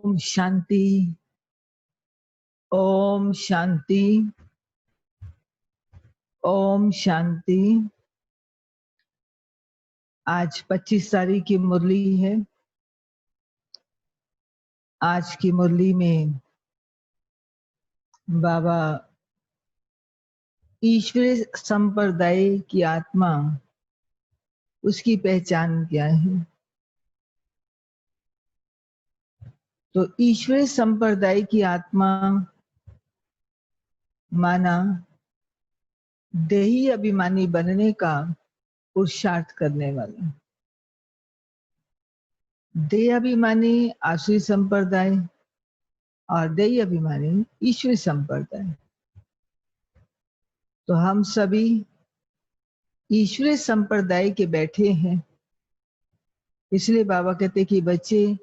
ओम शांति। ओम शांति। ओम शांति। आज 25 तारीख की मुरली है। आज की मुरली में बाबा ईश्वरीय संप्रदाय की आत्मा, उसकी पहचान क्या है। तो ईश्वरीय संप्रदाय की आत्मा माना देही अभिमानी बनने का पुरुषार्थ करने वाला। देह अभिमानी आसुरी संप्रदाय और देही अभिमानी ईश्वरीय संप्रदाय। तो हम सभी ईश्वरीय संप्रदाय के बैठे हैं। इसलिए बाबा कहते कि बच्चे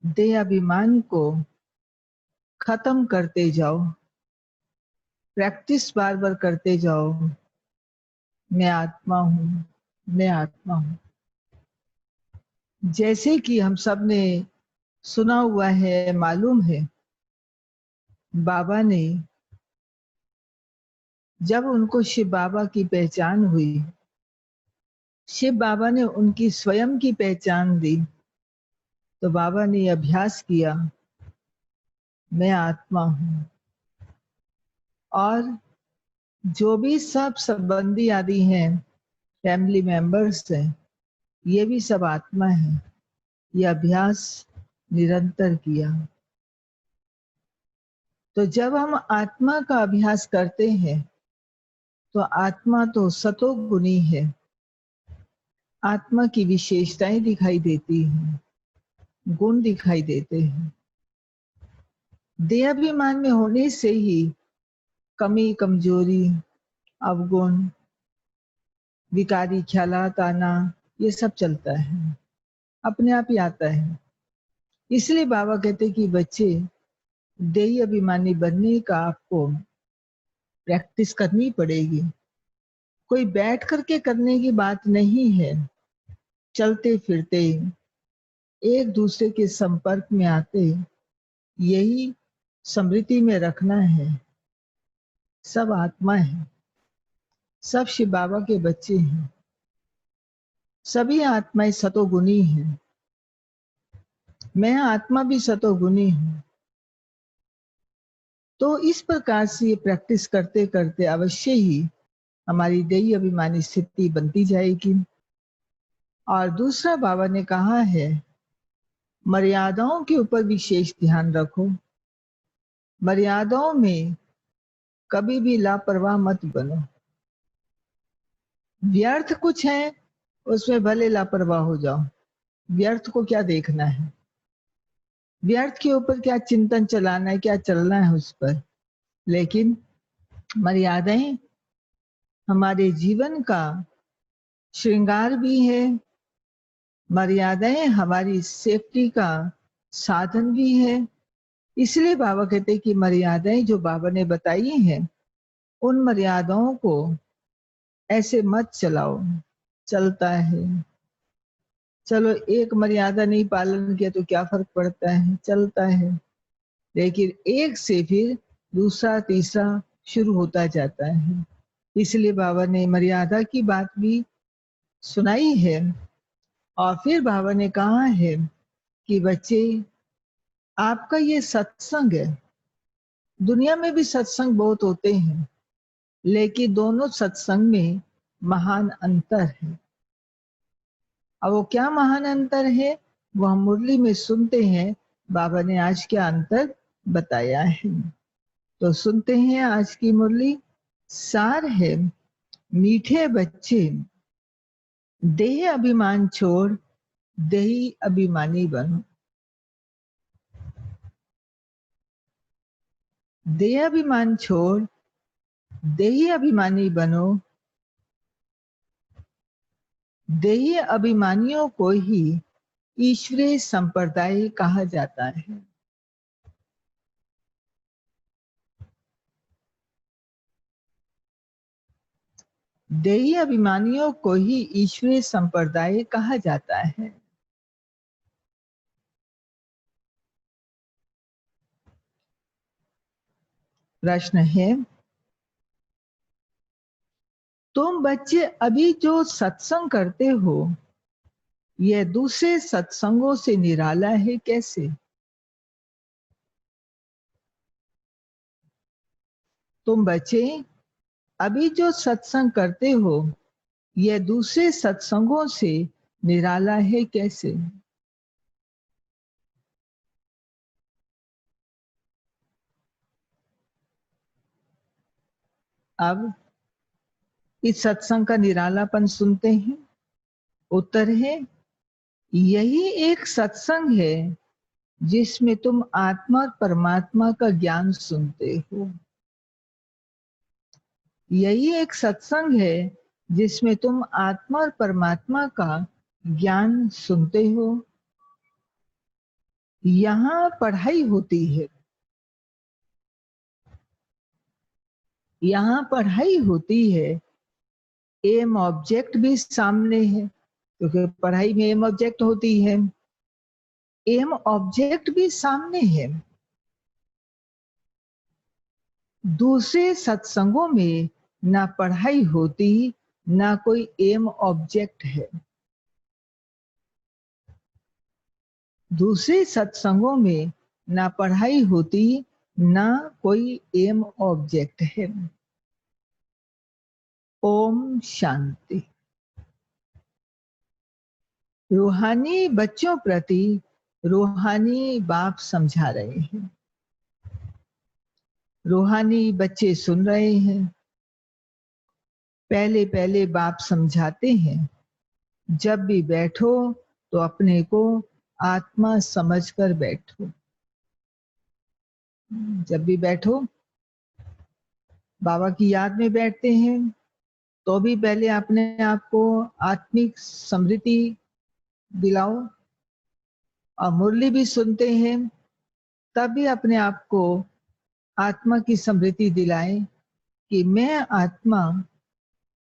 देह अभिमान को खत्म करते जाओ, प्रैक्टिस बार बार करते जाओ। मैं आत्मा हूं, मैं आत्मा हूं। जैसे कि हम सब ने सुना हुआ है, मालूम है, बाबा ने जब उनको शिव बाबा की पहचान हुई, शिव बाबा ने उनकी स्वयं की पहचान दी, तो बाबा ने अभ्यास किया, मैं आत्मा हूं। और जो भी सब संबंधी आदि हैं, फैमिली मेंबर्स हैं, ये भी सब आत्मा है। ये अभ्यास निरंतर किया। तो जब हम आत्मा का अभ्यास करते हैं तो आत्मा तो सतोगुणी है। आत्मा की विशेषताएं दिखाई देती हैं, गुण दिखाई देते हैं। देहाभिमान में होने से ही कमी, कमजोरी, अवगुण, विकारी ख्यालात आना, ये सब चलता है, अपने आप ही आता है। इसलिए बाबा कहते कि बच्चे देही अभिमानी बनने का आपको प्रैक्टिस करनी पड़ेगी। कोई बैठ करके करने की बात नहीं है। चलते फिरते, एक दूसरे के संपर्क में आते, यही स्मृति में रखना है। सब आत्मा है, सब शिव बाबा के बच्चे हैं, सभी आत्माएं सतोगुणी हैं। मैं आत्मा भी सतोगुणी हूं। तो इस प्रकार से ये प्रैक्टिस करते करते अवश्य ही हमारी देही अभिमानी स्थिति बनती जाएगी। और दूसरा बाबा ने कहा है, मर्यादाओं के ऊपर विशेष ध्यान रखो। मर्यादाओं में कभी भी लापरवाह मत बनो। व्यर्थ कुछ है, उसमें भले लापरवाह हो जाओ। व्यर्थ को क्या देखना है, व्यर्थ के ऊपर क्या चिंतन चलाना है, क्या चलना है उस पर। लेकिन मर्यादाएं हमारे जीवन का श्रृंगार भी है। मर्यादाएं हमारी सेफ्टी का साधन भी है। इसलिए बाबा कहते हैं कि मर्यादाएं जो बाबा ने बताई हैं, उन मर्यादाओं को ऐसे मत चलाओ। चलता है, चलो एक मर्यादा नहीं पालन किया तो क्या फर्क पड़ता है, चलता है। लेकिन एक से फिर दूसरा तीसरा शुरू होता जाता है। इसलिए बाबा ने मर्यादा की बात भी सुनाई है। और फिर बाबा ने कहा है कि बच्चे, आपका ये सत्संग है। दुनिया में भी सत्संग बहुत होते हैं, लेकिन दोनों सत्संग में महान अंतर है। और वो क्या महान अंतर है, वो हम मुरली में सुनते हैं। बाबा ने आज क्या अंतर बताया है, तो सुनते हैं आज की मुरली। सार है, मीठे बच्चे देह अभिमान छोड़ देही अभिमानी बनो। देह अभिमान छोड़ देही अभिमानी बनो। देही अभिमानियों को ही ईश्वरीय संप्रदाय कहा जाता है। देही अभिमानियों को ही ईश्वरीय संप्रदाय कहा जाता है। प्रश्न है, तुम बच्चे अभी जो सत्संग करते हो यह दूसरे सत्संगों से निराला है कैसे? तुम बच्चे अभी जो सत्संग करते हो यह दूसरे सत्संगों से निराला है कैसे? अब इस सत्संग का निरालापन सुनते हैं। उत्तर है, यही एक सत्संग है जिसमें तुम आत्मा और परमात्मा का ज्ञान सुनते हो। यही एक सत्संग है जिसमें तुम आत्मा और परमात्मा का ज्ञान सुनते हो। यहाँ पढ़ाई होती है, यहाँ पढ़ाई होती है। एम ऑब्जेक्ट भी सामने है, क्योंकि पढ़ाई में एम ऑब्जेक्ट होती है। एम ऑब्जेक्ट भी सामने है। दूसरे सत्संगों में ना पढ़ाई होती, ना कोई एम ऑब्जेक्ट है। दूसरे सत्संगों में ना पढ़ाई होती, ना कोई एम ऑब्जेक्ट है। ओम शांति। रूहानी बच्चों प्रति रूहानी बाप समझा रहे हैं। रूहानी बच्चे सुन रहे हैं। पहले पहले बाप समझाते हैं, जब भी बैठो तो अपने को आत्मा समझकर बैठो। जब भी बैठो, बाबा की याद में बैठते हैं तो भी पहले अपने आप को आत्मिक समृद्धि दिलाओ, और मुरली भी सुनते हैं तब भी अपने आप को आत्मा की समृद्धि दिलाएं कि मैं आत्मा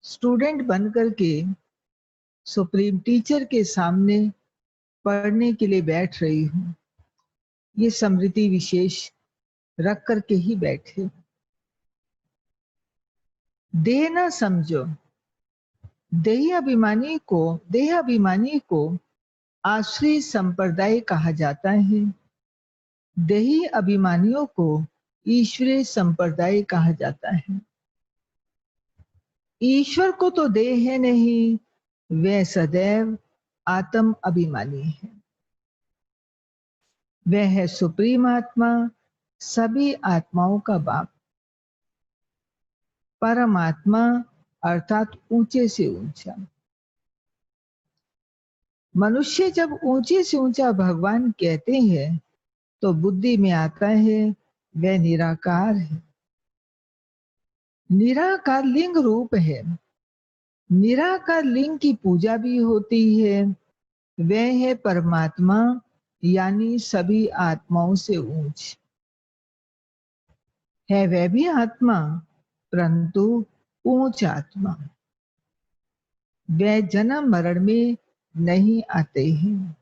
स्टूडेंट बनकर के सुप्रीम टीचर के सामने पढ़ने के लिए बैठ रही हूँ। ये समृद्धि विशेष रख करके ही बैठे। देह ना समझो। देह अभिमानी को आश्रय संप्रदाय कहा जाता है। देही अभिमानियों को ईश्वरीय संप्रदाय कहा जाता है। ईश्वर को तो देह है नहीं, वह सदैव आत्म अभिमानी है। वह है सुप्रीम आत्मा, सभी आत्माओं का बाप, परमात्मा अर्थात ऊंचे से ऊंचा। मनुष्य जब ऊंचे से ऊंचा भगवान कहते हैं तो बुद्धि में आता है वह निराकार है। निराकार लिंग रूप है। निराकार लिंग की पूजा भी होती है। वह है परमात्मा, यानी सभी आत्माओं से ऊंच है। वह भी आत्मा, परंतु ऊंच आत्मा। वह जन्म मरण में नहीं आते हैं।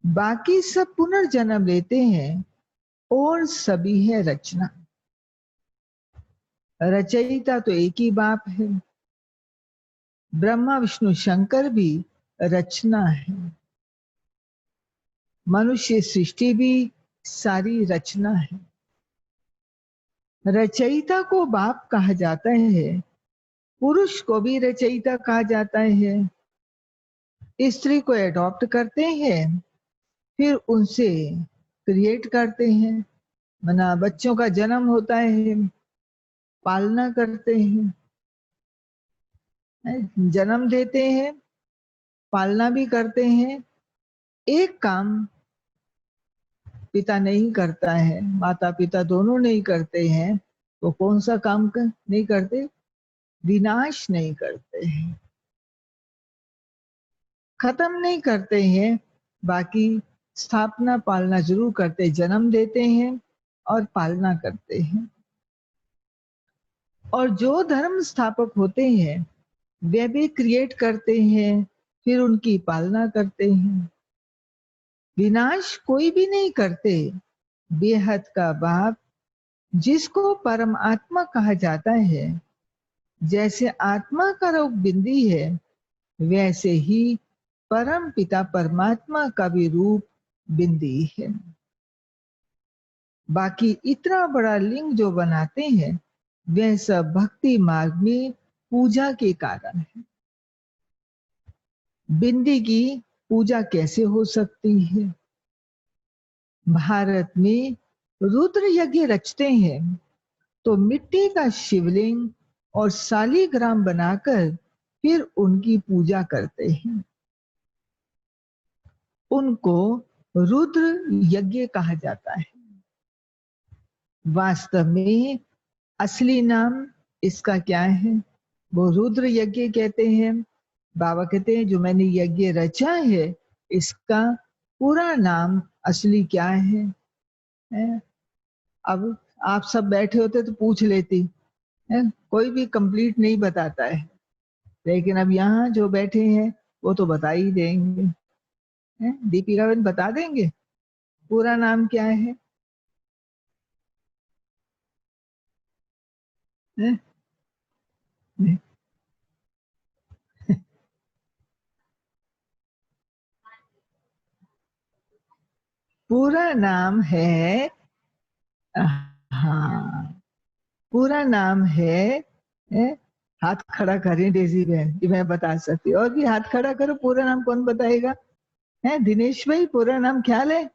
बाकी सब पुनर्जन्म लेते हैं और सभी है रचना। रचयिता तो एक ही बाप है। ब्रह्मा विष्णु शंकर भी रचना है। मनुष्य सृष्टि भी सारी रचना है। रचयिता को बाप कहा जाता है। पुरुष को भी रचयिता कहा जाता है। स्त्री को एडॉप्ट करते हैं, फिर उनसे क्रिएट करते हैं। मना बच्चों का जन्म होता है, पालना करते हैं, जन्म देते हैं, पालना भी करते हैं। एक काम पिता नहीं करता है, माता पिता दोनों नहीं करते हैं, तो कौन सा काम नहीं करते? विनाश नहीं करते हैं, खत्म नहीं करते हैं। बाकी स्थापना पालना जरूर करते, जन्म देते हैं और पालना करते हैं। और जो धर्म स्थापक होते हैं वे भी क्रिएट करते हैं, फिर उनकी पालना करते हैं। विनाश कोई भी नहीं करते। बेहद का बाप जिसको परमात्मा कहा जाता है, जैसे आत्मा का रूप बिंदी है, वैसे ही परम पिता परमात्मा का भी रूप बिंदी है। बाकी इतना बड़ा लिंग जो बनाते हैं, वह सब भक्ति मार्ग में पूजा के कारण है। बिंदी की पूजा कैसे हो सकती है? भारत में रुद्र यज्ञ रचते हैं तो मिट्टी का शिवलिंग और शालिग्राम बनाकर फिर उनकी पूजा करते हैं। उनको रुद्र यज्ञ कहा जाता है। वास्तव में असली नाम इसका क्या है? वो रुद्र यज्ञ कहते हैं। बाबा कहते हैं जो मैंने यज्ञ रचा है, इसका पूरा नाम असली क्या है? अब आप सब बैठे होते तो पूछ लेती है, कोई भी कंप्लीट नहीं बताता है, लेकिन अब यहाँ जो बैठे हैं वो तो बता ही देंगे। दीपिका बहन बता देंगे पूरा नाम क्या है? पूरा नाम है, हाँ, पूरा नाम है, हाथ खड़ा करें डेजी बहन कि मैं बता सकती। और भी हाथ खड़ा करो, पूरा नाम कौन बताएगा? है दिनेश भाई, पूरा नाम ख्याल है?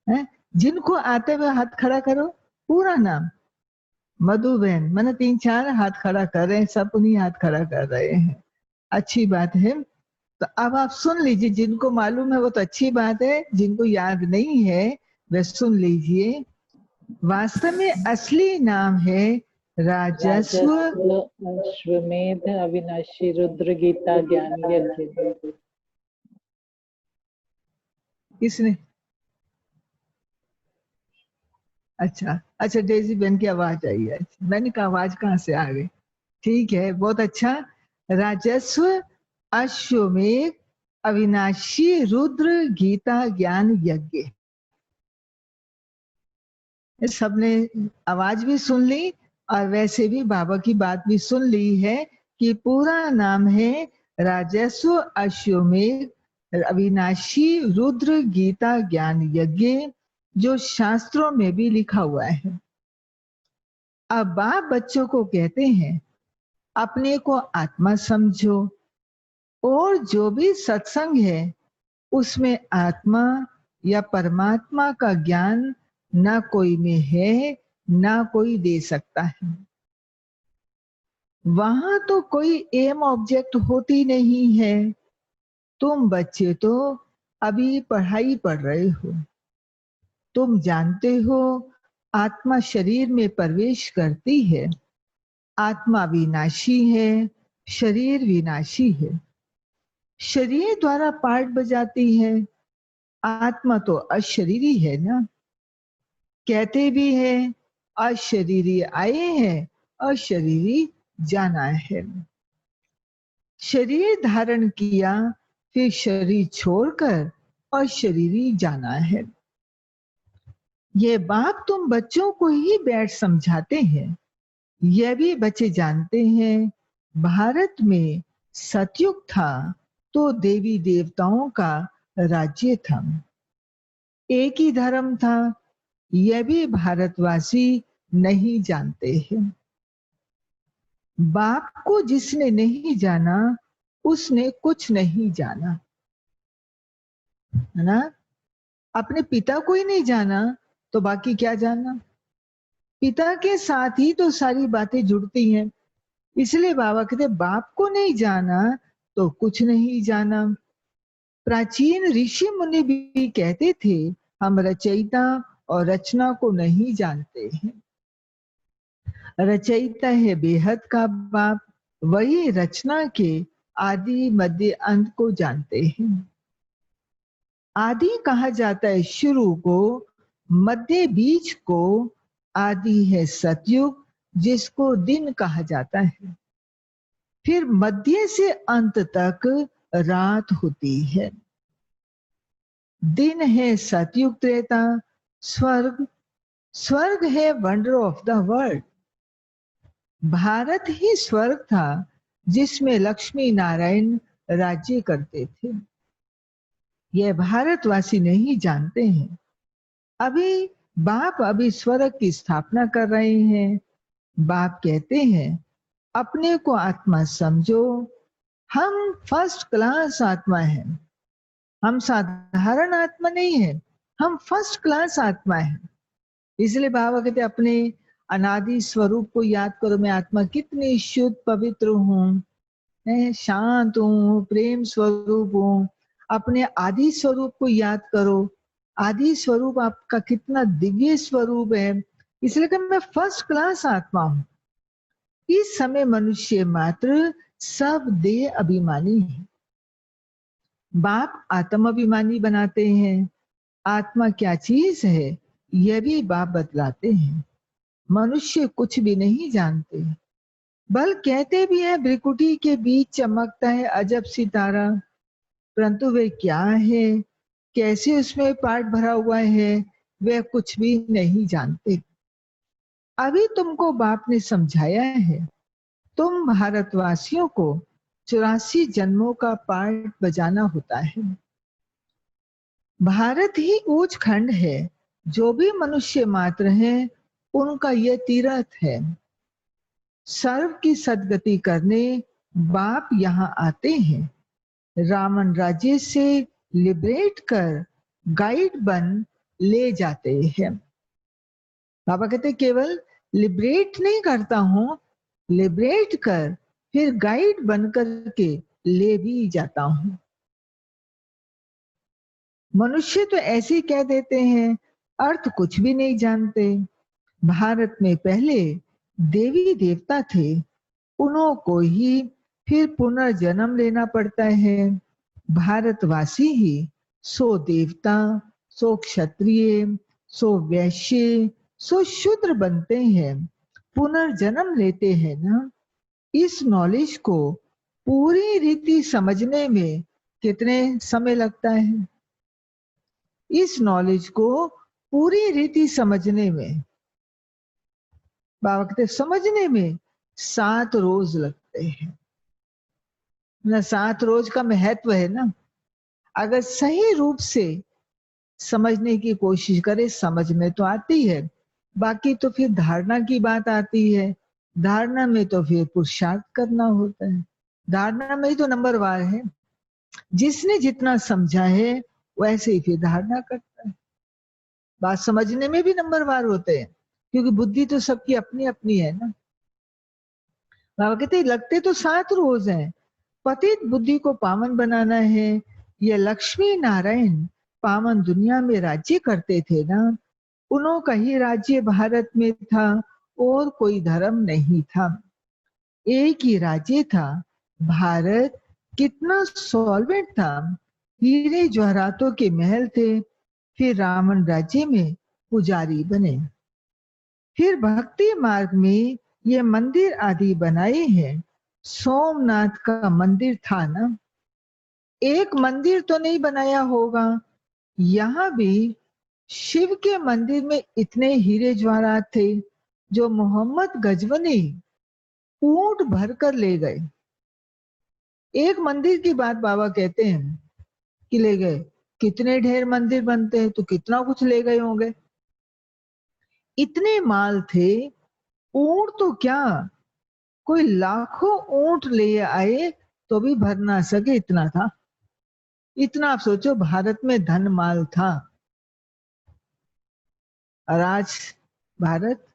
है? जिनको आते हुए हाथ खड़ा करो, पूरा नाम। मधु बहन, मैंने 3-4 हाथ खड़ा कर रहे हैं, सब उन्हीं हाथ खड़ा कर रहे हैं। अच्छी बात है। तो अब आप सुन लीजिए, जिनको मालूम है वो तो अच्छी बात है, जिनको याद नहीं है वह सुन लीजिए। वास्तव में असली नाम है राजस्व अश्वमेध अविनाशी रुद्र गीता ज्ञान यज्ञ। किसने? अच्छा अच्छा, डेजी बहन की आवाज आई है। मैंने कहा आवाज कहाँ से आ गई? ठीक है, बहुत अच्छा। राजस्व अश्वमेध अविनाशी रुद्र गीता ज्ञान यज्ञ। सबने आवाज भी सुन ली और वैसे भी बाबा की बात भी सुन ली है कि पूरा नाम है राजस्व अश्वमेध अविनाशी रुद्र गीता ज्ञान यज्ञ, जो शास्त्रों में भी लिखा हुआ है। अब बाप बच्चों को कहते हैं अपने को आत्मा समझो, और जो भी सत्संग है उसमें आत्मा या परमात्मा का ज्ञान ना कोई में है, ना कोई दे सकता है। वहां तो कोई एम ऑब्जेक्ट होती नहीं है। तुम बच्चे तो अभी पढ़ाई पढ़ रहे हो, तुम जानते हो आत्मा शरीर में प्रवेश करती है, आत्मा विनाशी है, शरीर विनाशी है। शरीर द्वारा पाठ बजाती है, आत्मा तो अशरीरी है ना। कहते भी है अशरीरी आए हैं, अशरीरी जाना है। शरीर धारण किया, फिर शरीर छोड़कर अशरीरी जाना है। ये बात तुम बच्चों को ही बैठ समझाते हैं। यह भी बच्चे जानते हैं भारत में सतयुग था तो देवी देवताओं का राज्य था, एक ही धर्म था। यह भी भारतवासी नहीं जानते हैं। बाप को जिसने नहीं जाना उसने कुछ नहीं जाना, है ना। अपने पिता को ही नहीं जाना तो बाकी क्या जाना? पिता के साथ ही तो सारी बातें जुड़ती हैं। इसलिए बाबा कहते बाप को नहीं जाना तो कुछ नहीं जाना। प्राचीन ऋषि मुनि भी कहते थे हम रचयिता और रचना को नहीं जानते हैं। रचयिता है बेहद का बाप, वही रचना के आदि मध्य अंत को जानते हैं। आदि कहा जाता है शुरू को, मध्य बीच को। आदि है सतयुग, जिसको दिन कहा जाता है। फिर मध्य से अंत तक रात होती है। दिन है सतयुग त्रेता, स्वर्ग, स्वर्ग है wonder of the world. Bharat ही स्वर्ग था जिसमें लक्ष्मी नारायण राज्य करते थे। यह भारतवासी नहीं जानते हैं। अभी बाप अभी स्वर्ग की स्थापना कर रहे हैं। बाप कहते हैं अपने को आत्मा समझो, हम फर्स्ट क्लास आत्मा हैं। हम साधारण आत्मा नहीं है, हम फर्स्ट क्लास आत्मा है। इसलिए बाबा कहते अपने अनादि स्वरूप को याद करो। मैं आत्मा कितनी शुद्ध पवित्र हूँ, मैं शांत हूँ, प्रेम स्वरूप हूँ। अपने आदि स्वरूप को याद करो। आदि स्वरूप आपका कितना दिव्य स्वरूप है। इसलिए कि मैं फर्स्ट क्लास आत्मा हूँ। इस समय मनुष्य मात्र सब देह अभिमानी है। बाप आत्म अभिमानी बनाते हैं। आत्मा क्या चीज है यह भी बाप बतलाते हैं। मनुष्य कुछ भी नहीं जानते, बल कहते भी है भ्रिकुटी के बीच चमकता है अजब सितारा, परंतु वे क्या है, कैसे उसमें पार्ट भरा हुआ है, वे कुछ भी नहीं जानते। अभी तुमको बाप ने समझाया है। तुम भारतवासियों को 84 जन्मों का पार्ट बजाना होता है। भारत ही ऊंच खंड है। जो भी मनुष्य मात्र हैं उनका यह तीर्थ है। सर्व की सदगति करने बाप यहाँ आते हैं। रावण राज्य से लिबरेट कर गाइड बन ले जाते हैं। बाबा कहते केवल लिबरेट नहीं करता हूँ, लिबरेट कर फिर गाइड बन करके ले भी जाता हूँ। मनुष्य तो ऐसे कह देते हैं, अर्थ कुछ भी नहीं जानते। भारत में पहले देवी देवता थे, उन्हों को ही फिर पुनर्जन्म लेना पड़ता है। भारतवासी ही सो देवता, सो क्षत्रिय, सो वैश्य, सो शूद्र बनते हैं, पुनर्जन्म लेते हैं ना। इस नॉलेज को पूरी रीति समझने में कितने समय लगता है? इस नॉलेज को पूरी रीति समझने में बाबा कहते समझने में 7 रोज लगते हैं ना। 7 रोज का महत्व है ना। अगर सही रूप से समझने की कोशिश करे, समझ में तो आती है, बाकी तो फिर धारणा की बात आती है। धारणा में तो फिर पुरुषार्थ करना होता है। धारणा में ही तो नंबरवार है। जिसने जितना समझा है वैसे ही फिर धारणा करता है। बात समझने में भी नंबरवार होते हैं, क्योंकि बुद्धि तो सबकी अपनी अपनी है ना। बाबा कहते लगते तो 7 रोज हैं। पतित बुद्धि को पावन बनाना है। ये लक्ष्मी नारायण पावन दुनिया में राज्य करते थे ना। उन्हों का ही राज्य भारत में था और कोई धर्म नहीं था। एक ही राज्य था। भारत कितना सॉल्वेंट था। हीरे जवाहरातों के महल थे। फिर रावण राज्य में पुजारी बने। फिर भक्ति मार्ग में ये मंदिर आदि बनाए हैं। सोमनाथ का मंदिर था ना। एक मंदिर तो नहीं बनाया होगा। यहाँ भी शिव के मंदिर में इतने हीरे जवाहरात थे जो मोहम्मद गजवनी ऊंट भरकर ले गए। एक मंदिर की बात बाबा कहते हैं कि ले गए। कितने ढेर मंदिर बनते हैं तो कितना कुछ ले गए होंगे। इतने माल थे। ऊंट तो क्या, कोई लाखों ऊंट ले आए तो भी भर ना सके, इतना था। इतना आप सोचो भारत में धन माल था। और आज भारत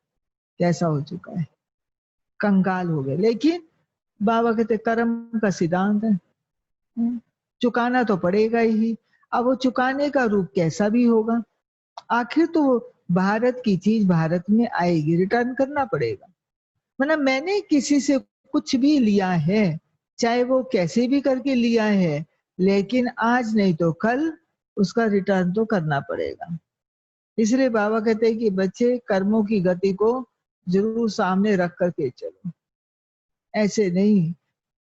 कैसा हो चुका है, कंगाल हो गए। लेकिन बाबा कहते कर्म का सिद्धांत है, चुकाना तो पड़ेगा ही। अब वो चुकाने का रूप कैसा भी होगा, आखिर तो भारत की चीज भारत में आएगी, रिटर्न करना पड़ेगा। मतलब मैंने किसी से कुछ भी लिया है, चाहे वो कैसे भी करके लिया है, लेकिन आज नहीं तो कल उसका रिटर्न तो करना पड़ेगा। इसलिए बाबा कहते हैं कि बच्चे कर्मों की गति को जरूर सामने रख करके चलो। ऐसे नहीं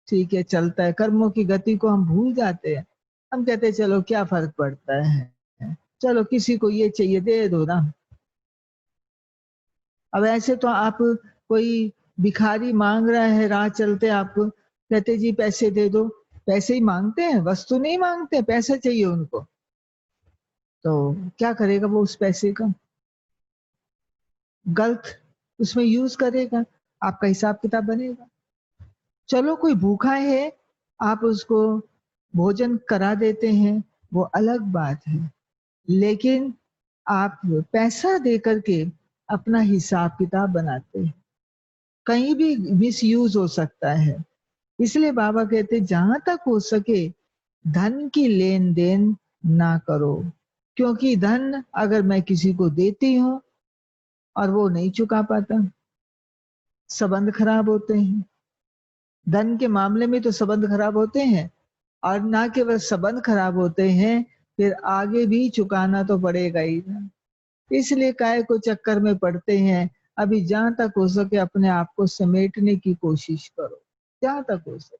ठीक है चलता है, कर्मों की गति को हम भूल जाते हैं। हम कहते हैं चलो क्या फर्क पड़ता है, चलो किसी को ये चाहिए दे दो ना, अब ऐसे तो आप कोई भिखारी मांग रहा है राह चलते, आपको कहते जी पैसे दे दो, पैसे ही मांगते हैं, वस्तु नहीं मांगते, पैसा चाहिए उनको। तो क्या करेगा वो उस पैसे का? गलत उसमें यूज करेगा, आपका हिसाब किताब बनेगा। चलो कोई भूखा है, आप उसको भोजन करा देते हैं, वो अलग बात है, लेकिन आप पैसा दे करके अपना हिसाब किताब बनाते हैं, कहीं भी मिसयूज हो सकता है। इसलिए बाबा कहते जहां तक हो सके धन की लेन देन ना करो, क्योंकि धन अगर मैं किसी को देती हूँ और वो नहीं चुका पाता, संबंध खराब होते हैं। धन के मामले में तो संबंध खराब होते हैं, और ना केवल संबंध खराब होते हैं, फिर आगे भी चुकाना तो पड़ेगा ही ना। इसलिए काय को चक्कर में पड़ते हैं। अभी जहां तक हो सके अपने आप को समेटने की कोशिश करो, जहां तक हो सके।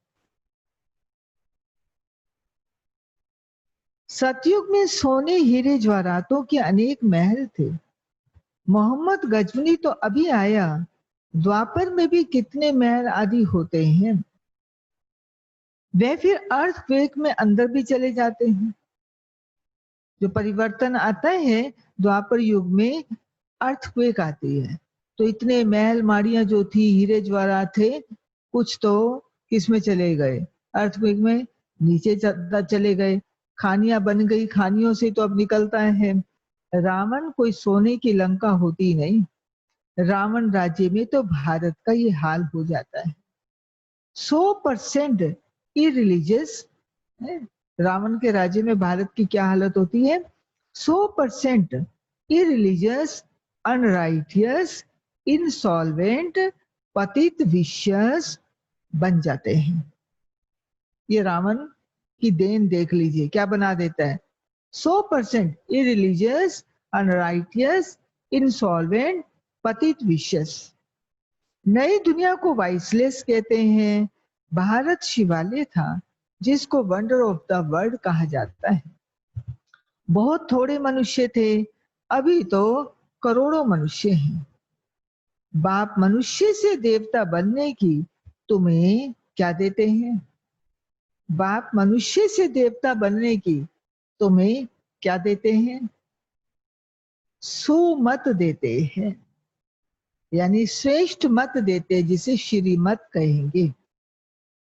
सतयुग में सोने हीरे जवाहरातों के अनेक महल थे। मोहम्मद गजनवी तो अभी आया, द्वापर में भी कितने महल आदि होते हैं। वे फिर अर्थक्वेक में अंदर भी चले जाते हैं। जो परिवर्तन आता है द्वापर युग में, अर्थक्वेक आती है, तो इतने महल माड़ियां जो थी, हीरे जवाहरात थे, कुछ तो किसमें चले गए, अर्थक्वेक में नीचे चले गए। खानियां बन गई, खानियों से तो अब निकलता है। रावण कोई सोने की लंका होती नहीं, रावण राज्य में तो भारत का ये हाल हो जाता है। 100% इरिलीजियस, रावण के राज्य में भारत की क्या हालत होती है? 100% इरिलीजियस, अनराइटियस, इंसॉल्वेंट, पतित, विशियस बन जाते हैं। ये रावण की देन देख लीजिए, क्या बना देता है। 100% इरिलीजियस, अनराइटियस, इंसॉल्वेंट, पतित, विशियस। नई दुनिया को वाइसलेस कहते हैं। भारत शिवालय था जिसको वंडर ऑफ द वर्ल्ड कहा जाता है। बहुत थोड़े मनुष्य थे, अभी तो करोड़ों मनुष्य हैं। बाप मनुष्य से देवता बनने की तुम्हें क्या देते हैं? बाप मनुष्य से देवता बनने की तुम्हें क्या देते हैं? सुमत देते हैं, यानी श्रेष्ठ मत देते, जिसे श्रीमत कहेंगे।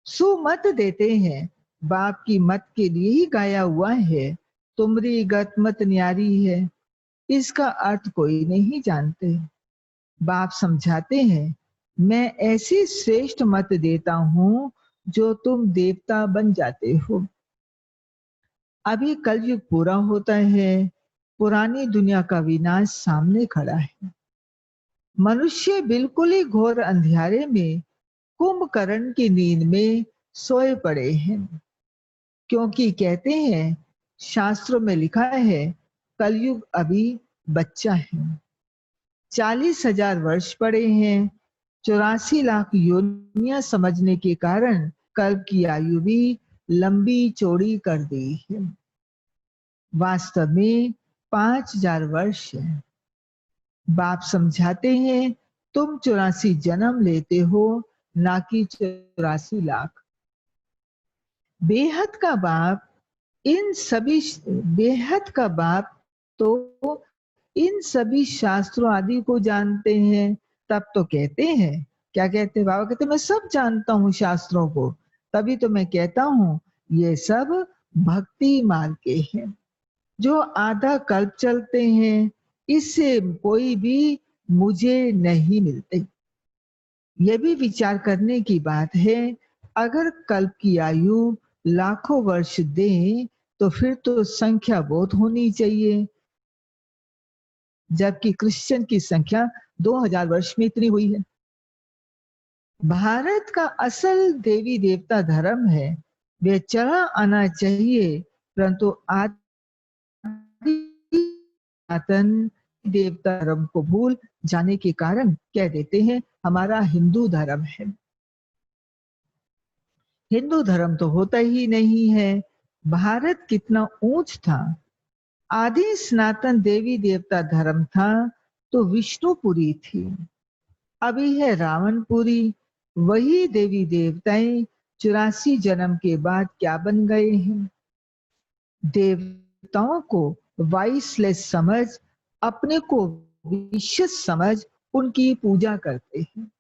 सुमत देते हैं, बाप की मत के लिए ही गाया हुआ है। तुमरी गत मत न्यारी है, इसका अर्थ कोई नहीं जानते। बाप समझाते हैं, मैं ऐसी श्रेष्ठ मत देता हूं जो तुम देवता बन जाते हो। अभी कलयुग पूरा होता है, पुरानी दुनिया का विनाश सामने खड़ा है। मनुष्य बिल्कुल ही घोर अंधियारे में, कुंभकर्ण की नींद में सोए पड़े हैं, क्योंकि कहते हैं, शास्त्रों में लिखा है, कलयुग अभी बच्चा है। 40,000 वर्ष पड़े हैं, 84 लाख योनियां समझने के कारण कल्प की आयु भी लंबी चौड़ी कर दी है। वास्तव में 5,000 वर्ष है। बाप समझाते हैं, तुम 84 जन्म लेते हो, ना कि 84 लाख। बेहद का बाप इन सभी बेहद का बाप तो इन सभी शास्त्रों आदि को जानते हैं। तब तो कहते हैं, क्या कहते हैं बाबा? कहते मैं सब जानता हूँ शास्त्रों को, तभी तो मैं कहता हूँ ये सब भक्ति मार्ग के हैं। जो आधा कल्प चलते हैं, इससे कोई भी मुझे नहीं मिलते। यह भी विचार करने की बात है, अगर कल्प की आयु लाखों वर्ष दे, तो फिर तो संख्या बहुत होनी चाहिए, जबकि क्रिश्चियन की संख्या 2000 वर्ष में इतनी हुई है। भारत का असल देवी देवता धर्म है, वे चला आना चाहिए, परंतु आतन देवता धर्म को भूल जाने के कारण कह देते हैं हमारा हिंदू धर्म है। हिंदू धर्म तो होता ही नहीं है। भारत कितना ऊंच था। आदि सनातन देवी देवता धर्म था तो विष्णुपुरी थी। अभी है रावणपुरी, वही देवी देवताएं 84 जन्म के बाद क्या बन गए हैं। देवताओं को वाइसलेस समझ, अपने को विशेष समझ उनकी पूजा करते हैं।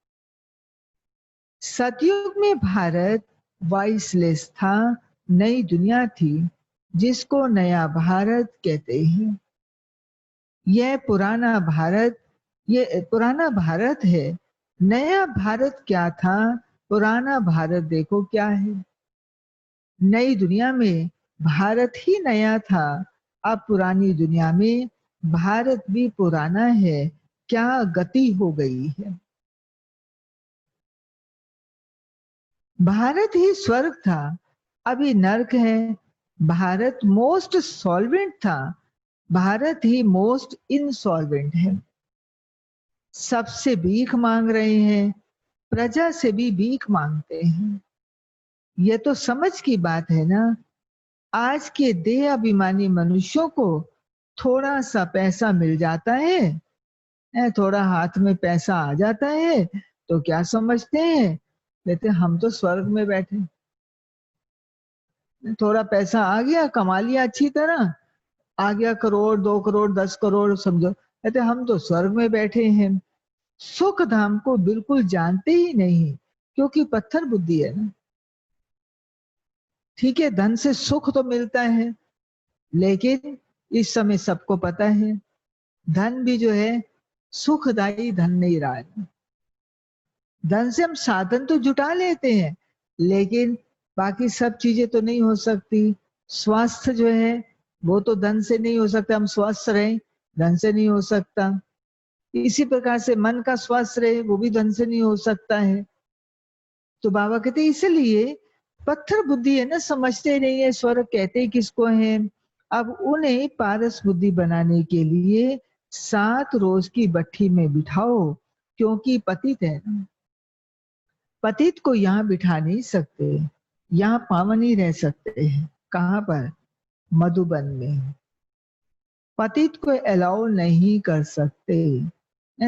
सतयुग में भारत वाइसलेस था, नई दुनिया थी जिसको नया भारत कहते हैं। यह पुराना भारत है। नया भारत क्या था, पुराना भारत देखो क्या है। नई दुनिया में भारत ही नया था, अब पुरानी दुनिया में भारत भी पुराना है। क्या गति हो गई है। भारत ही स्वर्ग था, अभी नर्क है। भारत मोस्ट सॉल्वेंट था, भारत ही मोस्ट इनसॉल्वेंट है। सबसे भीख मांग रहे हैं, प्रजा से भी भीख मांगते हैं। ये तो समझ की बात है ना। आज के देह अभिमानी मनुष्यों को थोड़ा सा पैसा मिल जाता है, थोड़ा हाथ में पैसा आ जाता है तो क्या समझते हैं, कहते हम तो स्वर्ग में बैठे। थोड़ा पैसा आ गया, कमा लिया अच्छी तरह, आ गया करोड़ 2 करोड़ 10 करोड़ समझो, कहते हम तो स्वर्ग में बैठे हैं। सुख धाम को बिल्कुल जानते ही नहीं, क्योंकि पत्थर बुद्धि है ना। ठीक है, धन से सुख तो मिलता है, लेकिन इस समय सबको पता है धन भी जो है सुखदायी धन नहीं रहा है। धन से हम साधन तो जुटा लेते हैं, लेकिन बाकी सब चीजें तो नहीं हो सकती। स्वास्थ्य जो है वो तो धन से नहीं हो सकता, हम स्वस्थ रहें धन से नहीं हो सकता। इसी प्रकार से मन का स्वास्थ्य रहे, वो भी धन से नहीं हो सकता है। तो बाबा कहते इसलिए पत्थर बुद्धि है ना, समझते नहीं है स्वर्ग कहते किसको है। अब उन्हें पारस बुद्धि बनाने के लिए 7 रोज की भट्ठी में बिठाओ, क्योंकि पतित है ना। पतित को यहाँ बिठा नहीं सकते, यहाँ पावन ही रह सकते हैं। कहाँ पर, मधुबन में। पतित को अलाउ नहीं कर सकते।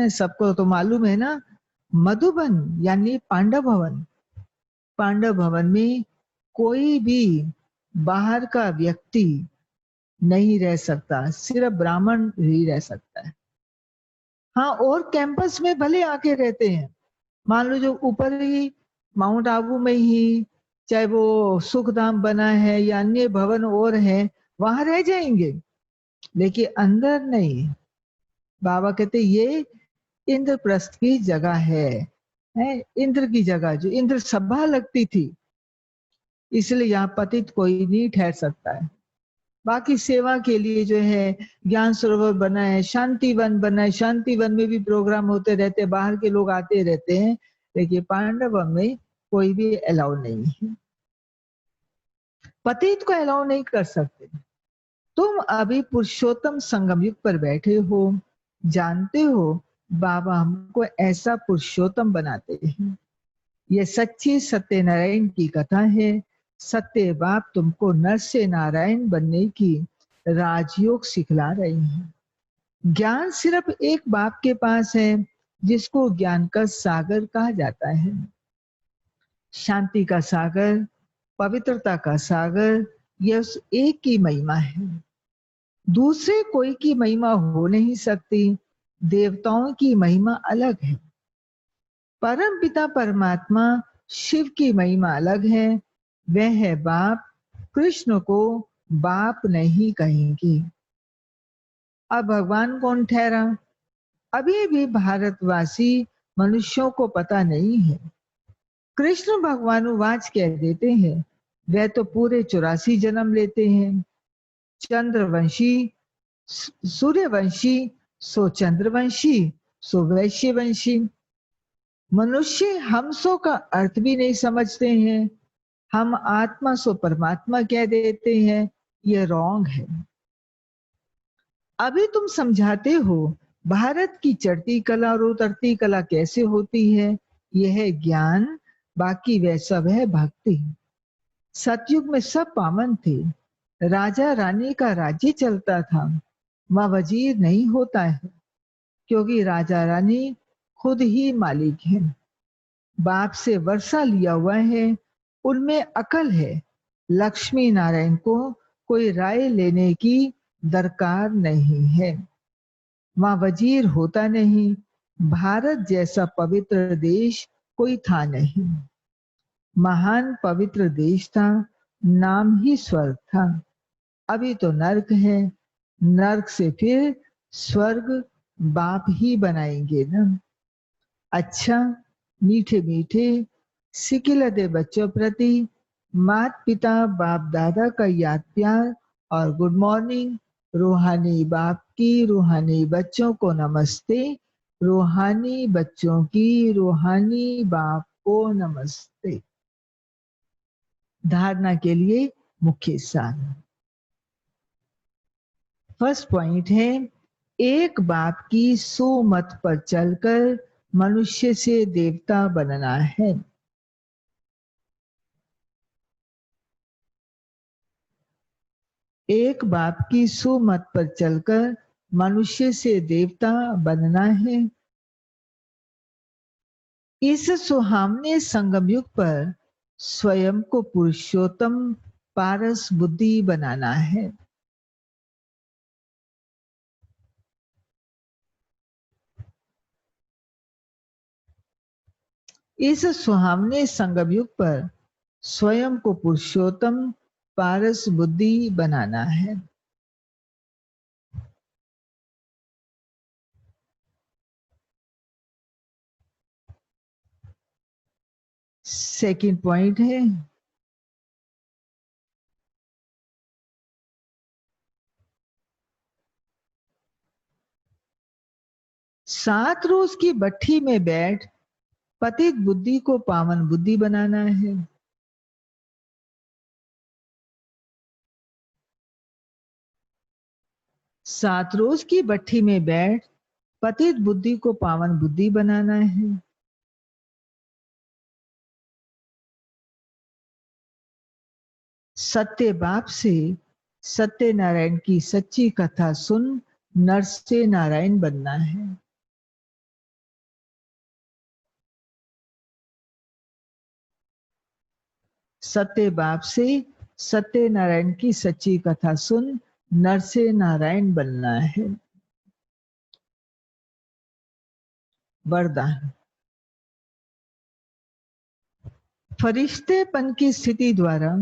सबको तो मालूम है ना, मधुबन यानी पांडव भवन। पांडव भवन में कोई भी बाहर का व्यक्ति नहीं रह सकता, सिर्फ ब्राह्मण ही रह सकता है। हाँ, और कैंपस में भले आके रहते हैं, मान लो जो ऊपर ही माउंट आबू में ही चाहे वो सुखधाम बना है या अन्य भवन और है, वहां रह जाएंगे, लेकिन अंदर नहीं। बाबा कहते ये इंद्रप्रस्थ की जगह है, इंद्र की जगह जो इंद्र सभा लगती थी, इसलिए यहाँ पतित कोई नहीं ठहर सकता है। बाकी सेवा के लिए जो है ज्ञान सरोवर बना है, शांति वन बना है, शांति वन में भी प्रोग्राम होते रहते हैं, बाहर के लोग आते रहते हैं, लेकिन पांडव में कोई भी अलाउ नहीं है। पतित को अलाउ नहीं कर सकते। तुम अभी पुरुषोत्तम संगम युग पर बैठे हो, जानते हो बाबा हमको ऐसा पुरुषोत्तम बनाते हैं। ये सच्ची सत्यनारायण की कथा है। सत्य बाप तुमको नर से नारायण बनने की राजयोग सिखला रहे हैं। ज्ञान सिर्फ एक बाप के पास है, जिसको ज्ञान का सागर कहा जाता है। शांति का सागर, पवित्रता का सागर, यह उस एक की महिमा है। दूसरे कोई की महिमा हो नहीं सकती। देवताओं की महिमा अलग है, परम पिता परमात्मा शिव की महिमा अलग है। वह है बाप, कृष्ण को बाप नहीं कहेंगे। अब भगवान कौन ठहरा, अभी भी भारतवासी मनुष्यों को पता नहीं है। कृष्ण भगवानुवाच कह देते हैं, वह तो पूरे 84 जन्म लेते हैं। चंद्रवंशी सूर्यवंशी, सो चंद्रवंशी, सो वैश्यवंशी। मनुष्य हम सो का अर्थ भी नहीं समझते हैं, हम आत्मा सो परमात्मा कह देते हैं, यह रॉन्ग है। अभी तुम समझाते हो भारत की चढ़ती कला और उतरती कला कैसे होती है, यह है ज्ञान, बाकी वह सब है भक्ति। सतयुग में सब पावन थे, राजा रानी का राज्य चलता था, वह वजीर नहीं होता है, क्योंकि राजा रानी खुद ही मालिक है। बाप से वर्षा लिया हुआ है, उनमें अकल है। लक्ष्मी नारायण को कोई राय लेने की दरकार नहीं है। वहां वजीर होता नहीं। भारत जैसा पवित्र देश कोई था नहीं। महान पवित्र देश था, नाम ही स्वर्ग था। अभी तो नर्क है, नर्क से फिर स्वर्ग बाप ही बनाएंगे ना। अच्छा, मीठे मीठे सिकिलते बच्चों प्रति माता पिता बाप दादा का याद प्यार और गुड मॉर्निंग। रूहानी बाप की रूहानी बच्चों को नमस्ते। रूहानी बच्चों की रूहानी बाप को नमस्ते। धारणा के लिए मुख्य सार। फर्स्ट पॉइंट है, एक बाप की सुमत पर चलकर मनुष्य से देवता बनना है। एक बाप की सुमत पर चलकर मनुष्य से देवता बनना है। इस सुहावने संगम युग पर स्वयं को पुरुषोत्तम पारस बुद्धि बनाना है। इस सुहावने संगम युग पर स्वयं को पुरुषोत्तम पारस बुद्धि बनाना है। सेकंड पॉइंट है, सात रोज की भट्ठी में बैठ पतित बुद्धि को पावन बुद्धि बनाना है। सात रोज की भट्ठी में बैठ पतित बुद्धि को पावन बुद्धि बनाना है। सत्य बाप से सत्य नारायण की सच्ची कथा सुन नर से नारायण बनना है। सत्य बाप से सत्य नारायण की सच्ची कथा सुन नर से नारायण बनना है। वरदान। फरिश्तेपन की स्थिति द्वारा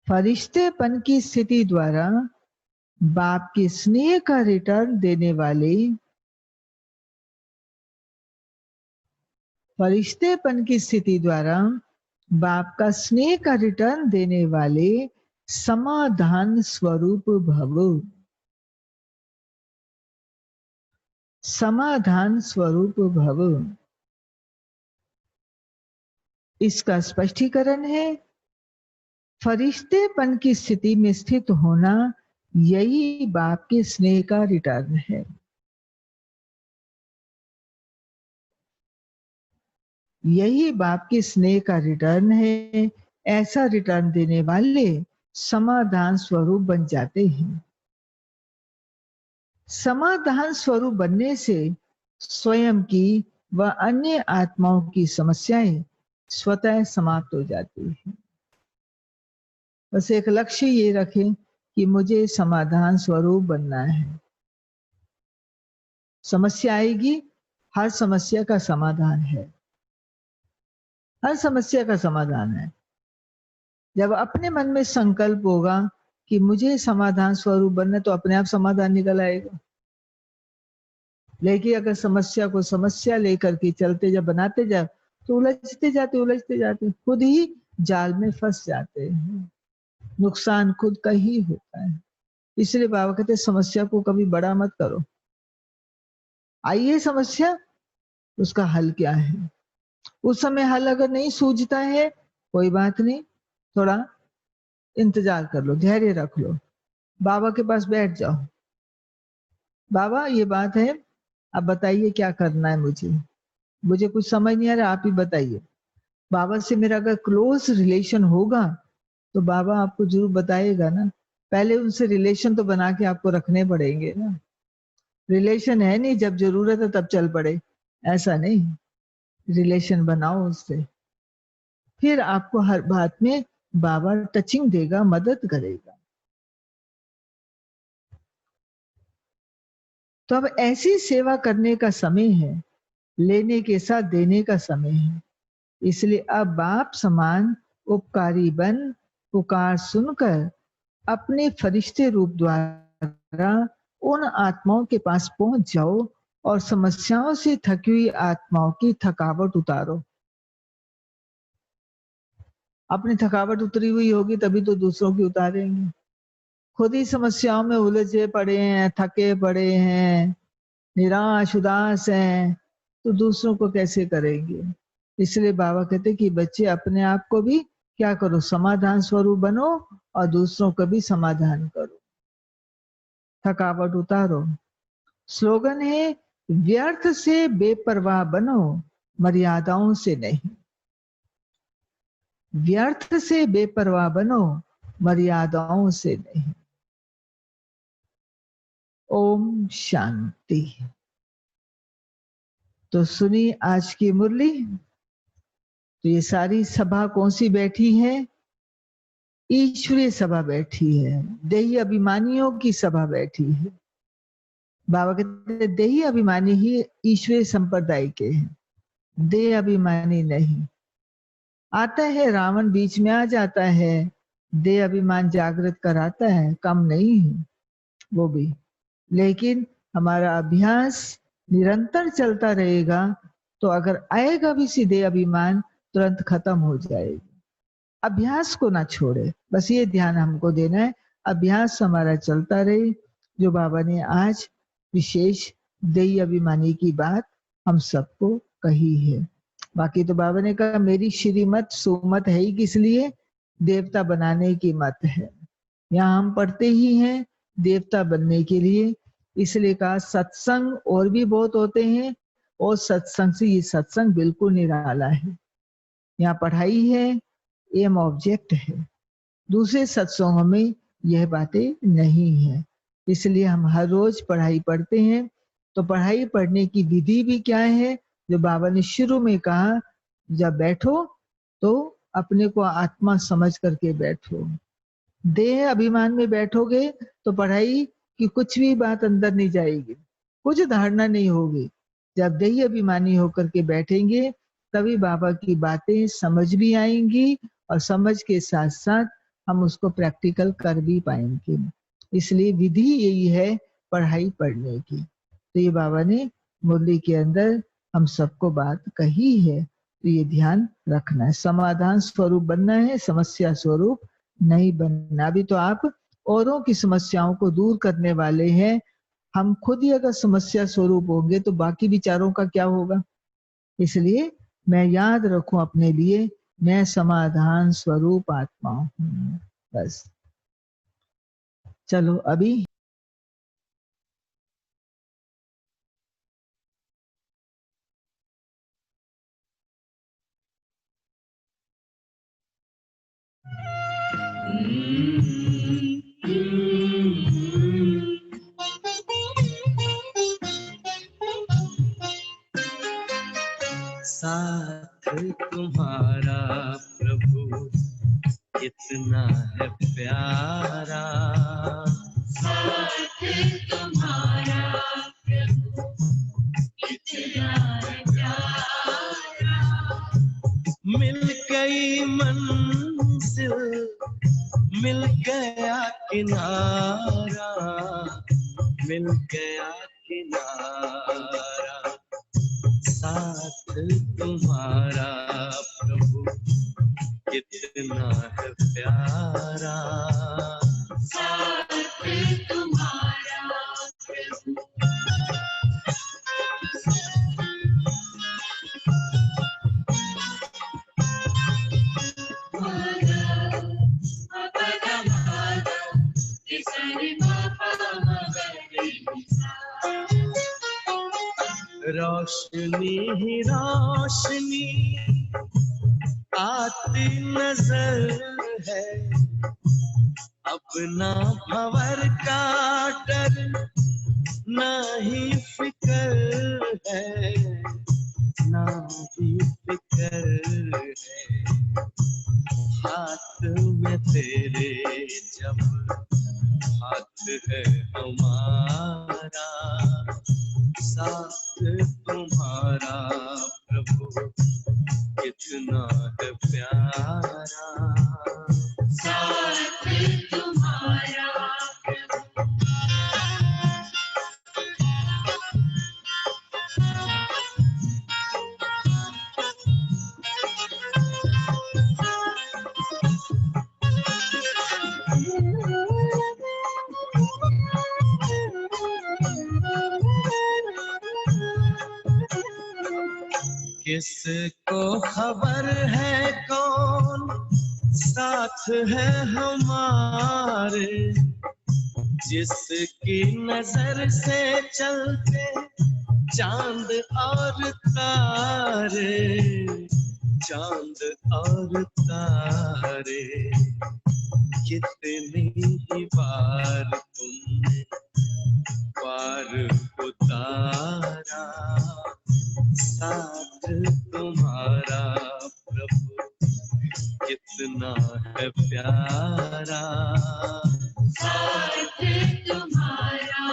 फरिश्तेपन की स्थिति द्वारा बाप के स्नेह का रिटर्न देने वाले फरिश्तेपन की स्थिति द्वारा बाप का स्नेह का रिटर्न देने वाले समाधान स्वरूप भव। समाधान स्वरूप भव। इसका स्पष्टीकरण है, फरिश्तेपन की स्थिति में स्थित होना यही बाप के स्नेह का रिटर्न है। यही बाप के स्नेह का रिटर्न है। ऐसा रिटर्न देने वाले समाधान स्वरूप बन जाते हैं। समाधान स्वरूप बनने से स्वयं की व अन्य आत्माओं की समस्याएं स्वतः समाप्त हो जाती है। बस एक लक्ष्य ये रखें कि मुझे समाधान स्वरूप बनना है। समस्या आएगी, हर समस्या का समाधान है। हर समस्या का समाधान है। जब अपने मन में संकल्प होगा कि मुझे समाधान स्वरूप बनना, तो अपने आप समाधान निकल आएगा। लेकिन अगर समस्या को समस्या लेकर के चलते जब बनाते जाओ तो उलझते जाते खुद ही जाल में फंस जाते हैं। नुकसान खुद का ही होता है। इसलिए बाबा कहते समस्या को कभी बड़ा मत करो। आइए समस्या, उसका हल क्या है। उस समय हल अगर नहीं सूझता है, कोई बात नहीं, थोड़ा इंतजार कर लो, धैर्य रख लो, बाबा के पास बैठ जाओ। बाबा ये बात है, अब बताइए क्या करना है। मुझे कुछ समझ नहीं आ रहा, आप ही बताइए। बाबा से मेरा अगर क्लोज रिलेशन होगा तो बाबा आपको जरूर बताएगा ना। पहले उनसे रिलेशन तो बना के आपको रखने पड़ेंगे ना। रिलेशन है नहीं, जब जरूरत है तब चल पड़े, ऐसा नहीं। रिलेशन बनाओ उससे, फिर आपको हर बात में बाबा टचिंग देगा, मदद करेगा। तो अब ऐसी सेवा करने का समय है, लेने के साथ देने का समय है। इसलिए अब बाप समान उपकारी बन पुकार सुनकर अपने फरिश्ते रूप द्वारा उन आत्माओं के पास पहुंच जाओ और समस्याओं से थकी हुई आत्माओं की थकावट उतारो। अपनी थकावट उतरी हुई होगी तभी तो दूसरों की उतारेंगे। खुद ही समस्याओं में उलझे पड़े हैं, थके पड़े हैं, निराश उदास हैं, तो दूसरों को कैसे करेंगे। इसलिए बाबा कहते कि बच्चे अपने आप को भी क्या करो, समाधान स्वरूप बनो और दूसरों को भी समाधान करो, थकावट उतारो। स्लोगन है, व्यर्थ से बेपरवाह बनो, मर्यादाओं से नहीं। व्यर्थ से बेपरवाह बनो, मर्यादाओं से नहीं। ओम शांति। तो सुनी आज की मुरली। तो ये सारी सभा कौन सी बैठी है? ईश्वरीय सभा बैठी है, देही अभिमानियों की सभा बैठी है। बाबा कहते देही अभिमानी ही ईश्वरीय संप्रदाय के हैं, देह अभिमानी नहीं। आता है रावण बीच में आ जाता है, देह अभिमान जागृत कराता है, कम नहीं है वो भी। लेकिन हमारा अभ्यास निरंतर चलता रहेगा तो अगर आएगा भी सीधे अभिमान, तुरंत खत्म हो जाएगा। अभ्यास को ना छोड़े, बस ये ध्यान हमको देना है, अभ्यास हमारा चलता रहे। जो बाबा ने आज विशेष देही अभिमानी की बात हम सबको कही है। बाकी तो बाबा ने कहा मेरी श्रीमत सुमत है ही किस लिए, देवता बनाने की मत है। यहाँ हम पढ़ते ही हैं देवता बनने के लिए। इसलिए कहा सत्संग और भी बहुत होते हैं और सत्संग से ये सत्संग बिल्कुल निराला है। यहाँ पढ़ाई है, एम ऑब्जेक्ट है। दूसरे सत्संगों में यह बातें नहीं है। इसलिए हम हर रोज पढ़ाई पढ़ते हैं। तो पढ़ाई पढ़ने की विधि भी क्या है, जो बाबा ने शुरू में कहा, जब बैठो तो अपने को आत्मा समझ करके बैठो। देह अभिमान में बैठोगे तो पढ़ाई की कुछ भी बात अंदर नहीं जाएगी, कुछ धारणा नहीं होगी। जब देह अभिमानी होकर के बैठेंगे तभी बाबा की बातें समझ भी आएंगी और समझ के साथ साथ हम उसको प्रैक्टिकल कर भी पाएंगे। इसलिए विधि यही है पढ़ाई पढ़ने की। तो ये बाबा ने मुरली के अंदर हम सबको बात कही है, तो ये ध्यान रखना है। समाधान स्वरूप बनना है, समस्या स्वरूप नहीं बनना। अभी तो आप औरों की समस्याओं को दूर करने वाले हैं, हम खुद ही अगर समस्या स्वरूप होंगे तो बाकी विचारों का क्या होगा। इसलिए मैं याद रखूं अपने लिए, मैं समाधान स्वरूप आत्मा हूं। बस चलो अभी साथ तुम्हारा प्रभु कितना है प्यारा, साथ तुम्हारा प्रभु कितना है प्यारा। मिल गई मंजिल, मिल गया किनारा, मिल गया किनारा। साथ तुम्हारा प्रभु कितना है प्यारा, साथ तुम्हारा प्रभु। रोशनी ही रोशनी आती नजर है, अपना भंवर का डर ना ही फिकर है, ना ही फिकर है। हाथ में तेरे जब हाथ है हमारा, साथ तुम्हारा प्रभु कितना है प्यारा। साथ तुम्हारा किसको खबर है कौन साथ है हमारे, जिसकी नजर से चलते चांद और तारे, चांद और तारे। कितनी ही बार तुमने पार उतारा, साथ तुम्हारा प्रभु कितना है प्यारा। साथ तुम्हारा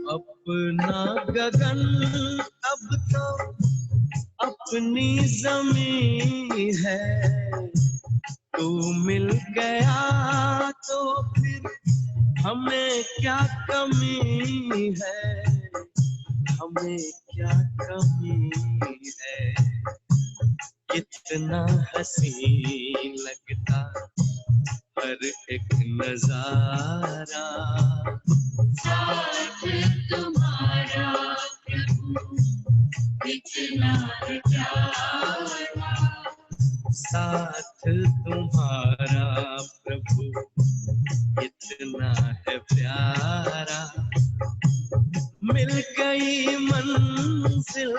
अपना गगन अब तो अपनी जमीन है, तू मिल गया तो फिर हमें क्या कमी है, हमें क्या कमी है। कितना हसीन लगता हर एक नजारा, साथ तुम्हारा प्रभु कितना है प्यारा। साथ तुम्हारा प्रभु कितना है प्यारा। मिल गई मंजिल,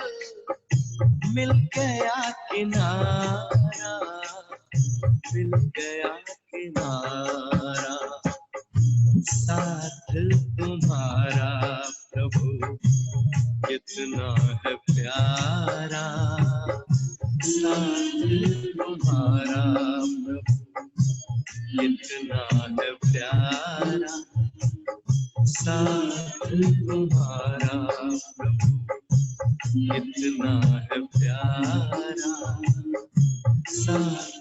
मिल गया किनारा, मिल गया किनारा। साथ तुम्हारा प्रभु कितना है प्यारा। साथ तुम्हारा प्रभु कितना है प्यारा। साथ तुम्हारा प्रभु कितना है प्यारा। साथ